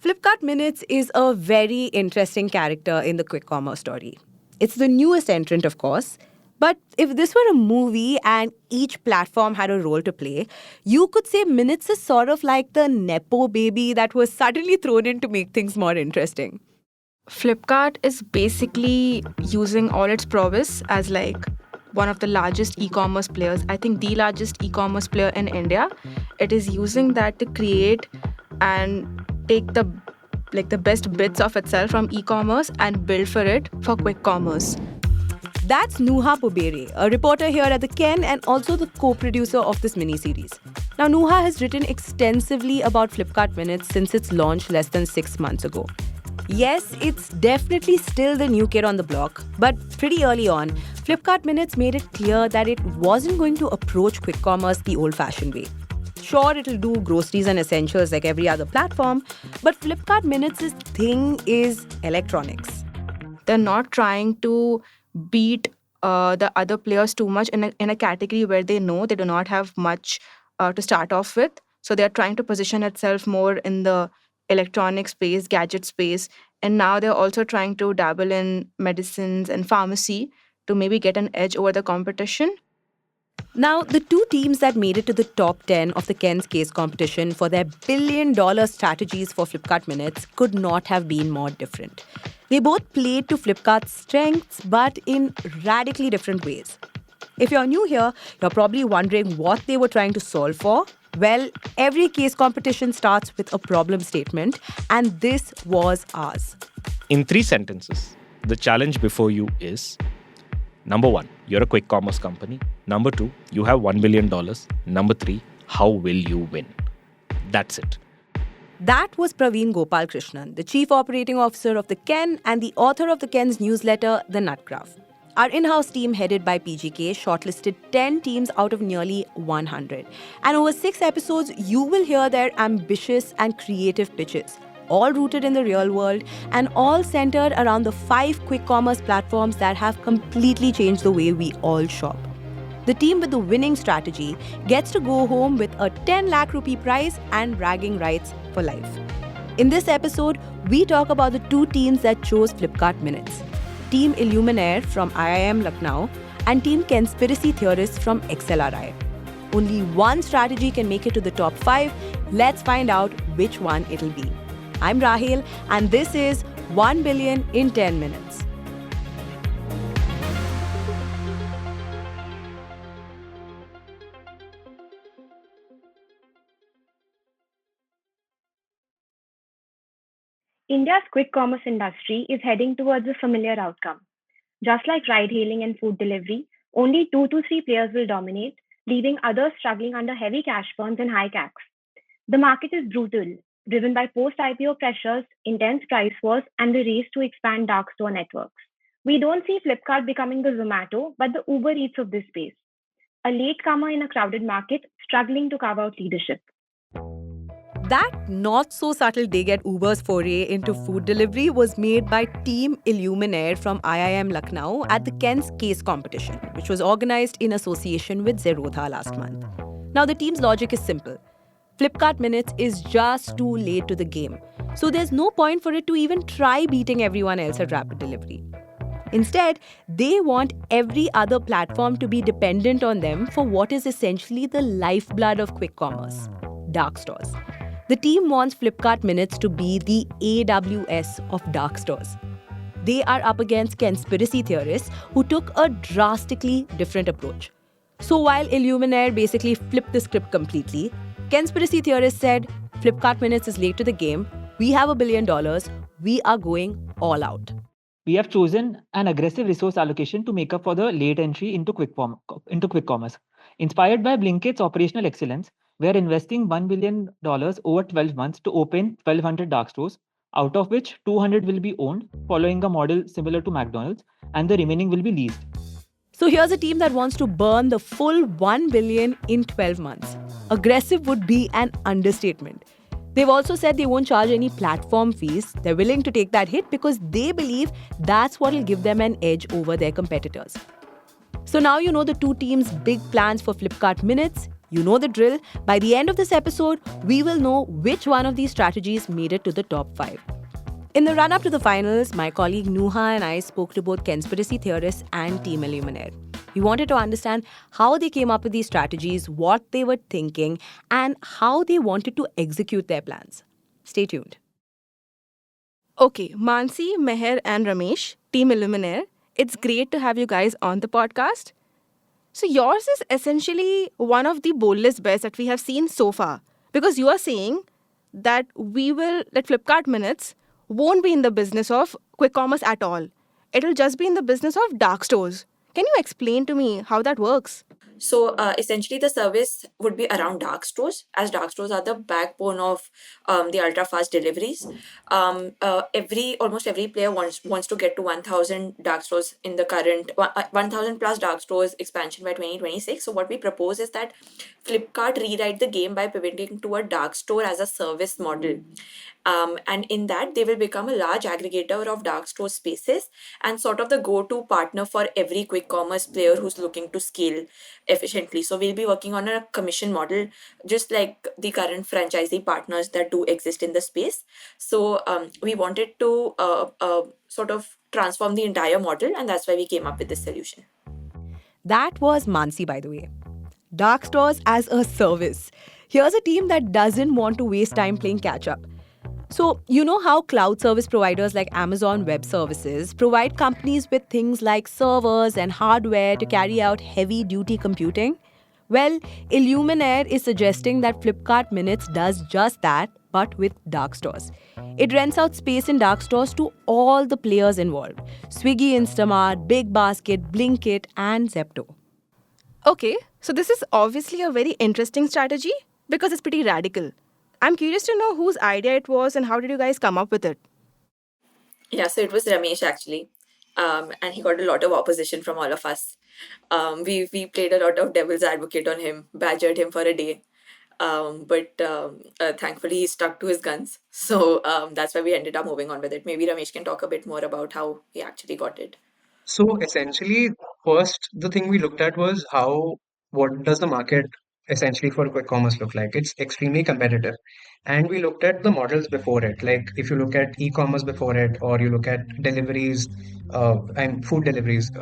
Flipkart Minutes is a very interesting character in the quick commerce story. It's the newest entrant, of course. But if this were a movie and each platform had a role to play, you could say Minutes is sort of like the Nepo baby that was suddenly thrown in to make things more interesting. Flipkart is basically using all its prowess as like one of the largest e-commerce players. I think the largest e-commerce player in India. It is using that to create and take the best bits of itself from e-commerce and build for it for quick commerce. That's Nuha Pobere, a reporter here at the Ken and also the co-producer of this miniseries. Now, Nuha has written extensively about Flipkart Minutes since its launch less than 6 months ago. Yes, it's definitely still the new kid on the block, but pretty early on, Flipkart Minutes made it clear that it wasn't going to approach quick commerce the old-fashioned way. Sure, it'll do groceries and essentials like every other platform, but Flipkart Minutes' thing is electronics. They're not trying to beat the other players too much in a category where they know they do not have much to start off with. So they're trying to position itself more in the electronic space, gadget space. And now they're also trying to dabble in medicines and pharmacy to maybe get an edge over the competition. Now, the two teams that made it to the top 10 of the Ken's Case competition for their billion-dollar strategies for Flipkart Minutes could not have been more different. They both played to Flipkart's strengths, but in radically different ways. If you're new here, you're probably wondering what they were trying to solve for. Well, every case competition starts with a problem statement, and this was ours. In 3 sentences, the challenge before you is: number 1, you're a quick commerce company. Number 2, you have $1 billion. Number 3, how will you win? That's it. That was Praveen Gopalkrishnan, the Chief Operating Officer of the Ken and the author of the Ken's newsletter, The Nut Graph. Our in-house team headed by PGK shortlisted 10 teams out of nearly 100. And over 6 episodes, you will hear their ambitious and creative pitches, all rooted in the real world and all centered around the 5 quick commerce platforms that have completely changed the way we all shop. The team with the winning strategy gets to go home with a 10 lakh rupee prize and bragging rights for life. In this episode, we talk about the 2 teams that chose Flipkart Minutes. Team Illuminaire from IIM Lucknow and Team Conspiracy Theorists from XLRI. Only one strategy can make it to the top 5. Let's find out which one it'll be. I'm Rahel, and this is 1 Billion in 10 Minutes. India's quick commerce industry is heading towards a familiar outcome. Just like ride-hailing and food delivery, only 2 to 3 players will dominate, leaving others struggling under heavy cash burns and high CACs. The market is brutal, driven by post-IPO pressures, intense price wars, and the race to expand dark store networks. We don't see Flipkart becoming the Zomato, but the Uber Eats of this space. A latecomer in a crowded market, struggling to carve out leadership. That not-so-subtle dig at Uber's foray into food delivery was made by Team Illuminaire from IIM Lucknow at the Ken's Case competition, which was organized in association with Zerodha last month. Now, the team's logic is simple. Flipkart Minutes is just too late to the game, so there's no point for it to even try beating everyone else at rapid delivery. Instead, they want every other platform to be dependent on them for what is essentially the lifeblood of quick commerce, dark stores. The team wants Flipkart Minutes to be the AWS of dark stores. They are up against conspiracy theorists who took a drastically different approach. So while Illuminaire basically flipped the script completely, conspiracy theorists said, Flipkart Minutes is late to the game, we have $1 billion, we are going all out. We have chosen an aggressive resource allocation to make up for the late entry into quick commerce. Inspired by Blinkit's operational excellence, we are investing $1 billion over 12 months to open 1,200 dark stores, out of which 200 will be owned, following a model similar to McDonald's, and the remaining will be leased. So here's a team that wants to burn the full $1 billion in 12 months. Aggressive would be an understatement. They've also said they won't charge any platform fees. They're willing to take that hit because they believe that's what will give them an edge over their competitors. So now you know the 2 teams' big plans for Flipkart Minutes. You know the drill. By the end of this episode, we will know which one of these strategies made it to the top 5. In the run up to the finals, my colleague Nuha and I spoke to both conspiracy theorists and Team Illuminaire. We wanted to understand how they came up with these strategies, what they were thinking, and how they wanted to execute their plans. Stay tuned. Okay, Mansi, Meher, and Ramesh, Team Illuminaire, it's great to have you guys on the podcast. So, yours is essentially one of the boldest bets that we have seen so far because you are saying that Flipkart Minutes won't be in the business of quick commerce at all. It'll just be in the business of dark stores. Can you explain to me how that works? So essentially, the service would be around dark stores, as dark stores are the backbone of the ultra fast deliveries. Almost every player wants to get to 1,000 dark stores in the current 1,000 plus dark stores expansion by 2026. So what we propose is that Flipkart rewrite the game by pivoting to a dark store as a service model. And in that, they will become a large aggregator of dark store spaces and sort of the go-to partner for every quick commerce player who's looking to scale efficiently. So we'll be working on a commission model, just like the current franchisee partners that do exist in the space. So we wanted to sort of transform the entire model, and that's why we came up with this solution. That was Mansi, by the way. Dark stores as a service. Here's a team that doesn't want to waste time playing catch up. So, you know how cloud service providers like Amazon Web Services provide companies with things like servers and hardware to carry out heavy duty computing? Well, Illuminaire is suggesting that Flipkart Minutes does just that, but with dark stores. It rents out space in dark stores to all the players involved: Swiggy, Instamart, Big Basket, Blinkit, and Zepto. Okay, so this is obviously a very interesting strategy because it's pretty radical. I'm curious to know whose idea it was and how did you guys come up with it? Yeah, so it was Ramesh actually, and he got a lot of opposition from all of us. We played a lot of devil's advocate on him, badgered him for a day, but thankfully he stuck to his guns. So that's why we ended up moving on with it. Maybe Ramesh can talk a bit more about how he actually got it. So essentially, first, the thing we looked at was what does the market essentially for quick commerce look like? It's extremely competitive. And we looked at the models before it. Like if you look at e-commerce before it, or you look at deliveries, and food deliveries,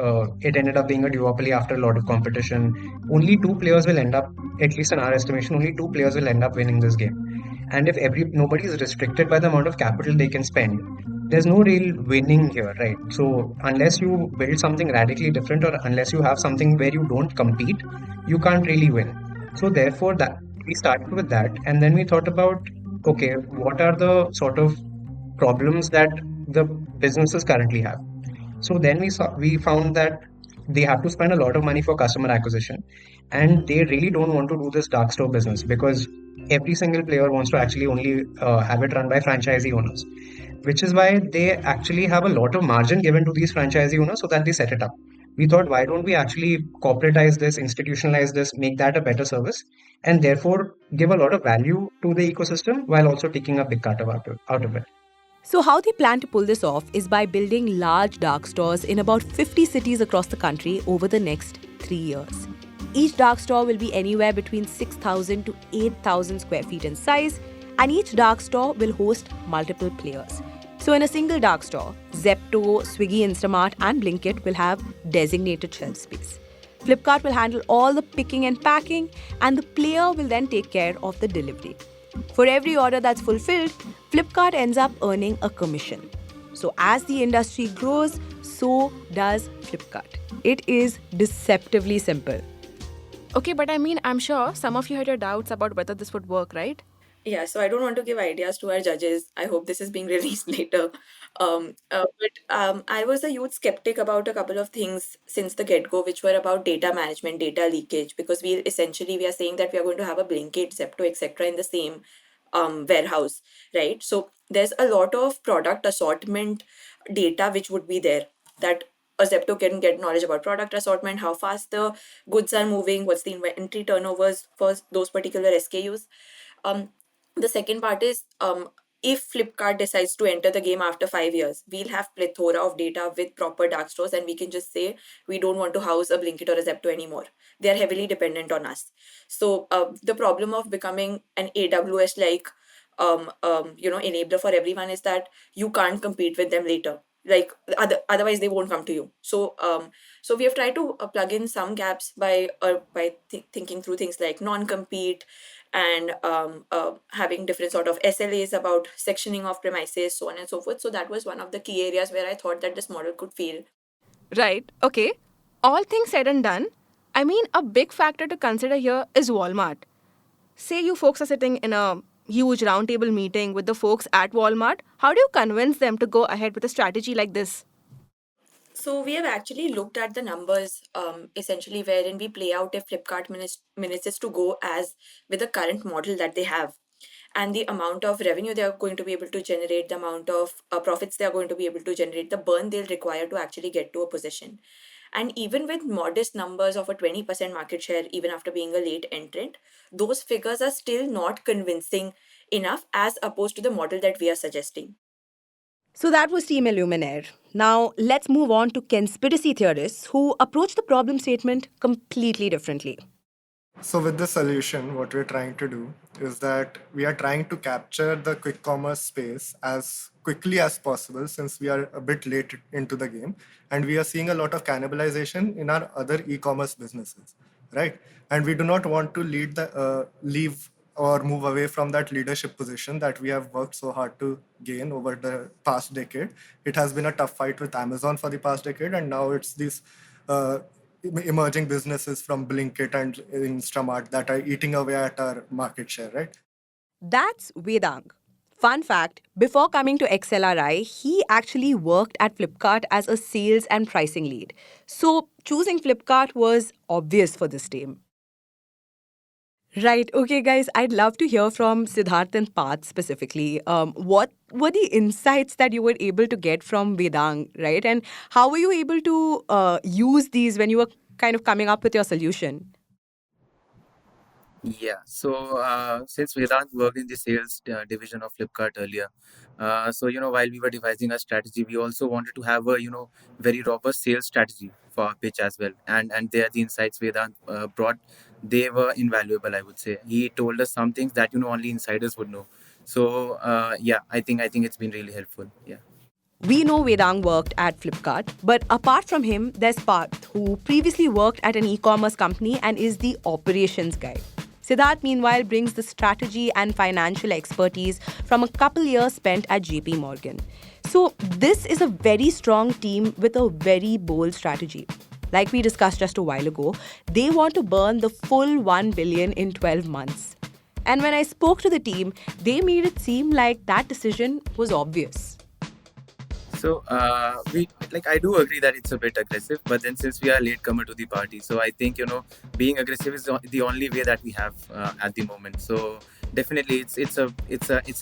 it ended up being a duopoly after a lot of competition. Only two players will end up, at least in our estimation, only two players will end up winning this game. And if nobody is restricted by the amount of capital they can spend, there's no real winning here, right? So unless you build something radically different or unless you have something where you don't compete, you can't really win. So therefore that we started with that, and then we thought about, okay, what are the sort of problems that the businesses currently have? So then we found that they have to spend a lot of money for customer acquisition, and they really don't want to do this dark store business because every single player wants to actually only have it run by franchisee owners, which is why they actually have a lot of margin given to these franchisee owners so that they set it up. We thought, why don't we actually corporatize this, institutionalize this, make that a better service, and therefore give a lot of value to the ecosystem while also taking a big cut out of it. So, how they plan to pull this off is by building large dark stores in about 50 cities across the country over the next 3 years. Each dark store will be anywhere between 6,000 to 8,000 square feet in size, and each dark store will host multiple players. So, in a single dark store, Zepto, Swiggy, Instamart, and Blinkit will have designated shelf space. Flipkart will handle all the picking and packing, and the player will then take care of the delivery. For every order that's fulfilled, Flipkart ends up earning a commission. So as the industry grows, so does Flipkart. It is deceptively simple. Okay, but I mean, I'm sure some of you had your doubts about whether this would work, right? Yeah, so I don't want to give ideas to our judges. I hope this is being released later. But I was a huge skeptic about a couple of things since the get-go, which were about data management, data leakage, because we are saying that we are going to have a Blinkit, Zepto, etc. in the same warehouse, right? So there's a lot of product assortment data which would be there that a Zepto can get knowledge about product assortment, how fast the goods are moving, what's the inventory turnovers for those particular SKUs. The second part is if Flipkart decides to enter the game after 5 years, we'll have plethora of data with proper dark stores, and we can just say we don't want to house a Blinkit or a Zepto anymore. They are heavily dependent on us. So the problem of becoming an AWS like enabler for everyone is that you can't compete with them later. Like otherwise they won't come to you. So we have tried to plug in some gaps by thinking through things like non-compete and having different sort of SLAs about sectioning of premises, so on and so forth. So that was one of the key areas where I thought that this model could fail. Right. Okay. All things said and done, I mean, a big factor to consider here is Walmart. Say you folks are sitting in a huge roundtable meeting with the folks at Walmart. How do you convince them to go ahead with a strategy like this? So we have actually looked at the numbers, essentially wherein we play out if Flipkart minutes is to go as with the current model that they have, and the amount of revenue they are going to be able to generate, the amount of profits they are going to be able to generate, the burn they'll require to actually get to a position. And even with modest numbers of a 20% market share, even after being a late entrant, those figures are still not convincing enough as opposed to the model that we are suggesting. So that was Team Illuminaire. Now let's move on to conspiracy theorists who approach the problem statement completely differently. So with the solution, what we're trying to do is that we are trying to capture the quick commerce space as quickly as possible since we are a bit late into the game and we are seeing a lot of cannibalization in our other e-commerce businesses, right? And we do not want to leave or move away from that leadership position that we have worked so hard to gain over the past decade. It has been a tough fight with Amazon for the past decade, and now it's these emerging businesses from Blinkit and Instamart that are eating away at our market share, right? That's Vedang. Fun fact, before coming to XLRI, he actually worked at Flipkart as a sales and pricing lead. So choosing Flipkart was obvious for this team. Right. Okay, guys, I'd love to hear from Siddharth and Path specifically. What were the insights that you were able to get from Vedang, right? And how were you able to use these when you were kind of coming up with your solution? Yeah, so since Vedant worked in the sales division of Flipkart earlier, while we were devising our strategy, we also wanted to have a very robust sales strategy for our pitch as well. And there, the insights Vedant brought, they were invaluable. I would say he told us some things that only insiders would know. So yeah, I think it's been really helpful. Yeah. We know Vedang worked at Flipkart, but apart from him, there's Parth, who previously worked at an e-commerce company and is the operations guy. Siddharth, meanwhile, brings the strategy and financial expertise from a couple years spent at JP Morgan. So this is a very strong team with a very bold strategy. Like we discussed just a while ago, they want to burn the full 1 billion in 12 months. And when I spoke to the team, they made it seem like that decision was obvious. So I do agree that it's a bit aggressive, but then since we are latecomer to the party, so I think being aggressive is the only way that we have at the moment. So definitely it's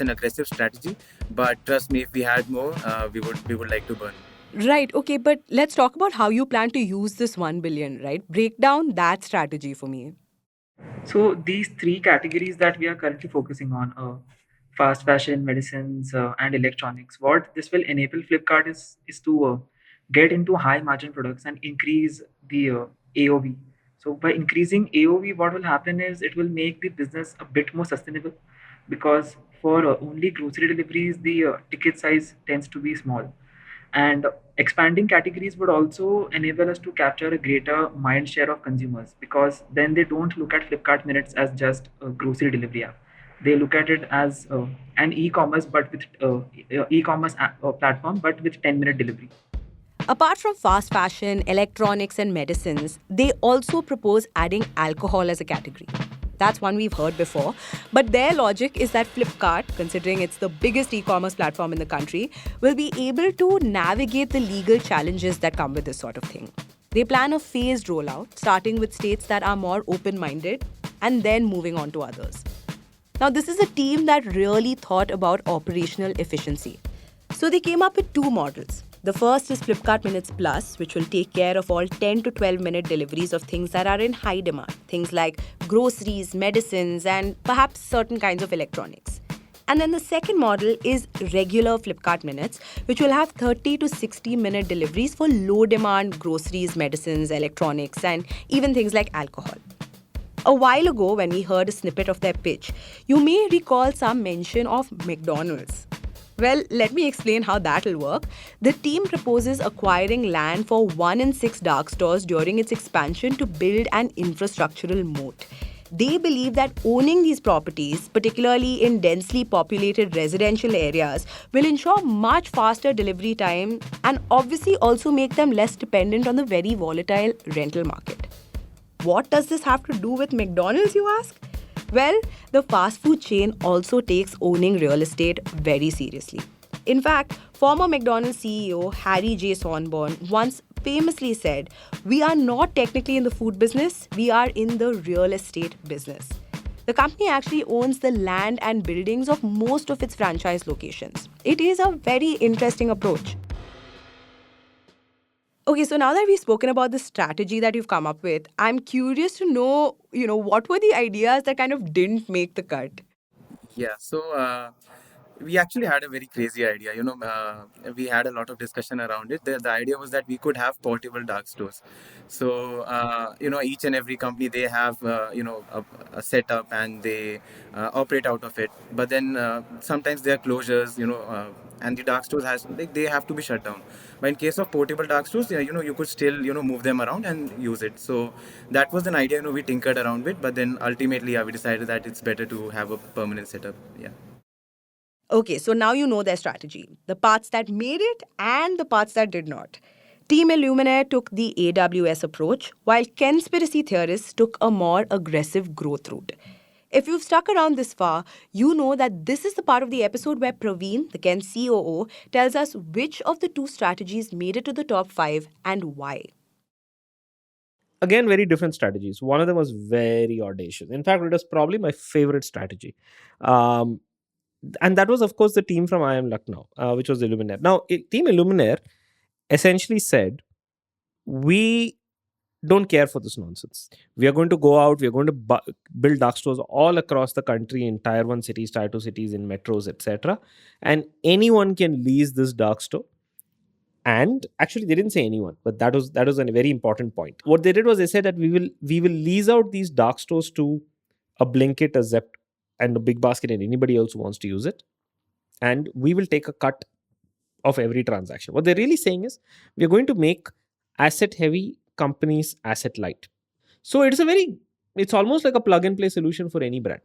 an aggressive strategy, but trust me, if we had more, we would like to burn. Right. Okay, but let's talk about how you plan to use this 1 billion, right? Break down that strategy for me. So these three categories that we are currently focusing on, fast fashion, medicines, and electronics, what this will enable Flipkart is to get into high margin products and increase the AOV. So by increasing AOV, what will happen is it will make the business a bit more sustainable, because for only grocery deliveries, the ticket size tends to be small. And expanding categories would also enable us to capture a greater mind share of consumers, because then they don't look at Flipkart Minutes as just a grocery delivery app. They look at it as an e-commerce, but with platform, but with 10-minute delivery. Apart from fast fashion, electronics, and medicines, they also propose adding alcohol as a category. That's one we've heard before. But their logic is that Flipkart, considering it's the biggest e-commerce platform in the country, will be able to navigate the legal challenges that come with this sort of thing. They plan a phased rollout, starting with states that are more open-minded and then moving on to others. Now, this is a team that really thought about operational efficiency. So they came up with two models. The first is Flipkart Minutes Plus, which will take care of all 10 to 12-minute deliveries of things that are in high demand, things like groceries, medicines, and perhaps certain kinds of electronics. And then the second model is regular Flipkart Minutes, which will have 30 to 60-minute deliveries for low-demand groceries, medicines, electronics, and even things like alcohol. A while ago, when we heard a snippet of their pitch, you may recall some mention of McDonald's. Well, let me explain how that'll work. The team proposes acquiring land for 1 in 6 dark stores during its expansion to build an infrastructural moat. They believe that owning these properties, particularly in densely populated residential areas, will ensure much faster delivery time and obviously also make them less dependent on the very volatile rental market. What does this have to do with McDonald's, you ask? Well, the fast food chain also takes owning real estate very seriously. In fact, former McDonald's CEO Harry J. Sonborn once famously said, "We are not technically in the food business, we are in the real estate business." The company actually owns the land and buildings of most of its franchise locations. It is a very interesting approach. Okay, so now that we've spoken about the strategy that you've come up with, I'm curious to know, what were the ideas that kind of didn't make the cut? Yeah, so we actually had a very crazy idea. We had a lot of discussion around it. The idea was that we could have portable dark stores. So, each and every company, they have, a setup and they operate out of it. But then sometimes there are closures, and the dark stores they have to be shut down. But in case of portable dark stores, you could still, move them around and use it. So that was an idea, we tinkered around with. But then ultimately, we decided that it's better to have a permanent setup. Yeah. Okay, so now you know their strategy, the parts that made it and the parts that did not. Team Illuminaire took the AWS approach, while conspiracy theorists took a more aggressive growth route. If you've stuck around this far, you know that this is the part of the episode where Praveen, the Ken's COO, tells us which of the two strategies made it to the top 5 and why. Again, very different strategies. One of them was very audacious. In fact, it was probably my favorite strategy. And that was, of course, the team from IIM Lucknow, which was Illuminaire. Now, Team Illuminaire essentially said, we don't care for this nonsense. We are going to go out, we are going to build dark stores all across the country in Tier 1 cities, Tier 2 cities, in metros, etc. And anyone can lease this dark store. And actually, they didn't say anyone, but that was a very important point. What they did was they said that we will lease out these dark stores to a Blinkit, a Zept, and a Big Basket, and anybody else who wants to use it. And we will take a cut of every transaction. What they're really saying is, we're going to make asset-heavy companies asset-light. So it's almost like a plug-and-play solution for any brand,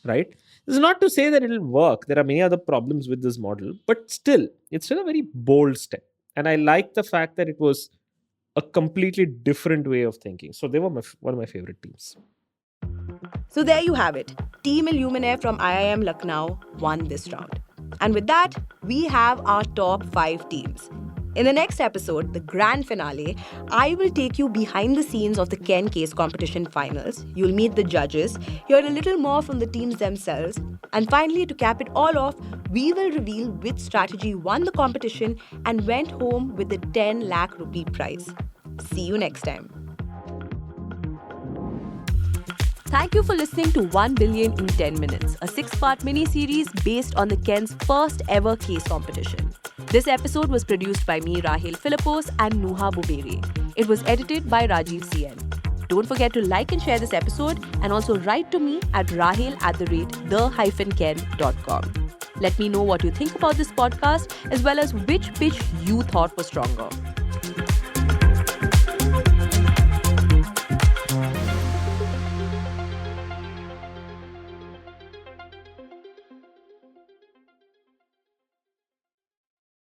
right? This is not to say that it'll work. There are many other problems with this model, but it's still a very bold step. And I like the fact that it was a completely different way of thinking. So they were one of my favorite teams. So there you have it. Team Illuminaire from IIM Lucknow won this round. And with that, we have our top 5 teams. In the next episode, the grand finale, I will take you behind the scenes of the Ken Case competition finals. You'll meet the judges, hear a little more from the teams themselves, and finally, to cap it all off, we will reveal which strategy won the competition and went home with the 10 lakh rupee prize. See you next time. Thank you for listening to 1 Billion in 10 Minutes, a 6-part mini-series based on the Ken's first ever case competition. This episode was produced by me, Rahel Philipose, and Nuha Bubere. It was edited by Rajiv CN. Don't forget to like and share this episode and also write to me at rahel@the-ken.com. Let me know what you think about this podcast as well as which pitch you thought was stronger.